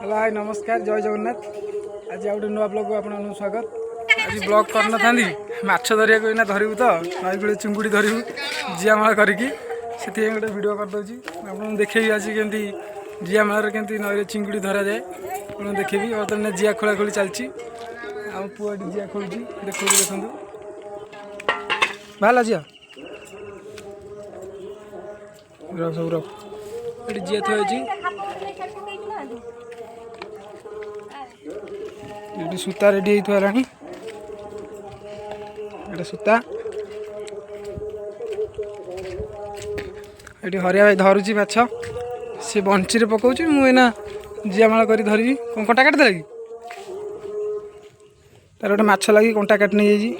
Hello hi नमस्कार जय जगन्नाथ। आज आउट नुआ ब्लॉग को आपन स्वागत। आज ब्लॉग करना था माछ धरिया को धरबू तो नई कूल चिंगुड़ी धरबू जियामाल करके से गोटे भिड करदे आप देखेबी आज केमती जियामाल केमती नई चिंगुड़ी धरा जाए आप देखेबी। बर्तमान जिया खोला खोली चलती आम पुआ जिया खोलुची देखो देखु बाहला जिया रख सब रख ये जिया थी ये सूता रेडी होता सूता ये हरिया भाई धरुची माछ सी बंची पकाऊँ मुझे जियामाल कर धरबी कंटा काटिदेला कि तार गोटे माछ लगी कंटा काट नहीं जाइए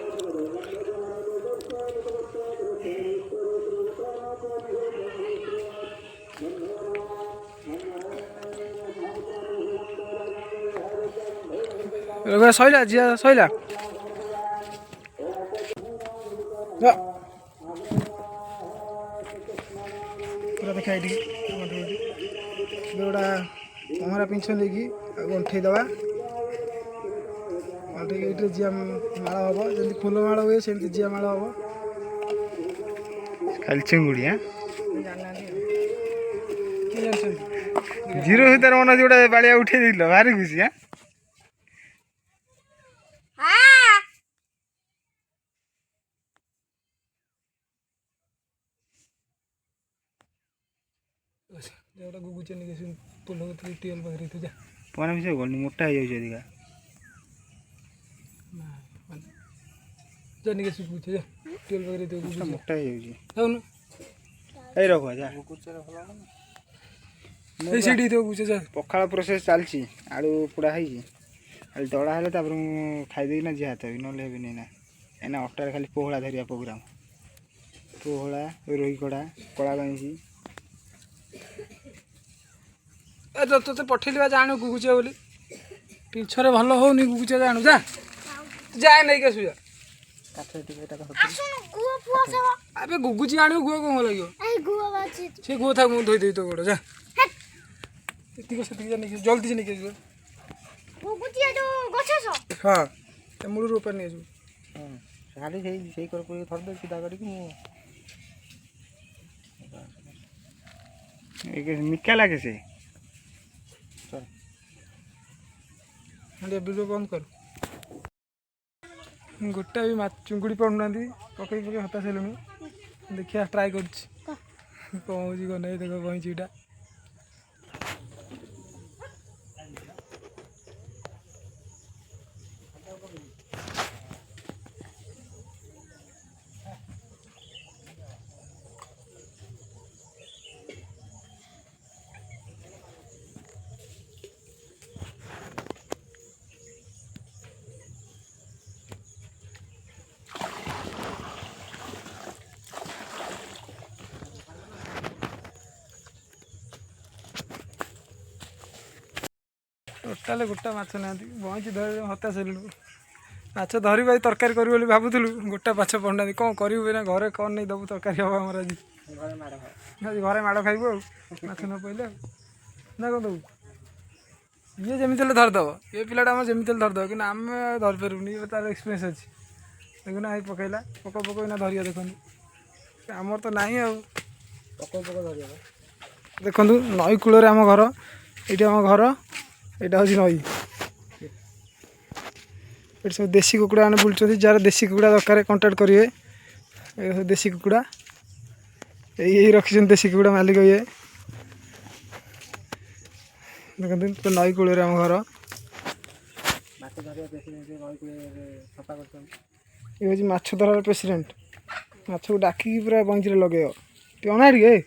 सैला जिया सैला पूरा देखा ये गोटा पहरा पिंछ देखिए गंठे दवा ये जिया माल हम जमी फूल माल हुए सेमती जिया माल हम खाली चिंगुड़ी जीरो तार मन जो बाड़िया उठे दिल भारी खुशी गुगुचे पुल ट्यूबेल पाखे तू जा पना मिस गल मोटा हो जाए अधिका जा निके गुगुचे जा ट्यूबेल पाखे तो गुगुचे मोटा हो जाए जाऊन ए रख जा ए सीडी तो गुगुचे जा पखाड़ प्रोसेस चलची आलू पोड़ा है दड़ा है खाईदे ना जिया हाथ भी ना नहीं ना एना अटार खाली पोहड़ा धरिया प्रोग्राम पोहड़ा रोही कड़ा कला गईसी ते पठेली जाणु गुगुचे बोली पिछरे भल होनी गुगुचे जाणु जा जाए नहीं के सुजा अबे गुगुची आणु गुआ कौन लगे से गुआ था मुझे धोई तो गोड़ जा से जल्दी से निके हाँ मूल ऊपर नहीं जाऊ खाली से कर थरदे सीधा करके निका लगे से वीडियो बंद कर गोटा भी चिंगुड़ी पड़ना पकई पकई हता सारे देखिए ट्राए कर कौन हो नहीं देख बहीचीटा टोटाल गोटा माछ ना बहीची धर हता सारू माछ धर तरकारी करी भावुलु गोटा माछ पड़ा कौन करूँ ना घरे कौन नहीं दबू तरकारी हम आम आज घरे माड़ खाइबू माछ न पड़े ना कौन दबू ये जमी धरदब ये पिलाटा आम जमी धरदब कि आम धरपारूनी तार एक्सपीरियंस अच्छी देखुना ये पकईला पक पक ना धरिया देखु आमर तो ना पक पक धरिया देखु नई कूल आम घर ये आम घर यहाँ हूँ नई ये सब देसी कुकुड़ा मैंने बुलूँ जार देसी कुकुड़ा दरकार कंटाक्ट करेंगे ये देसी कुकुड़ा यही रखी देसी कुकुड़ा मालिक ये देखते तो नई कूल आम घर ये हूँ माछ धरार प्रेसिडेंट माछ को डाकिकी पूरा बंची लगे अना टे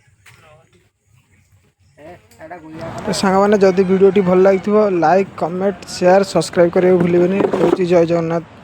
तो सांग मैंने जदि वीडियो भल लगी लाइक कमेंट शेयर सब्सक्राइब करें भूलें। जय जगन्नाथ।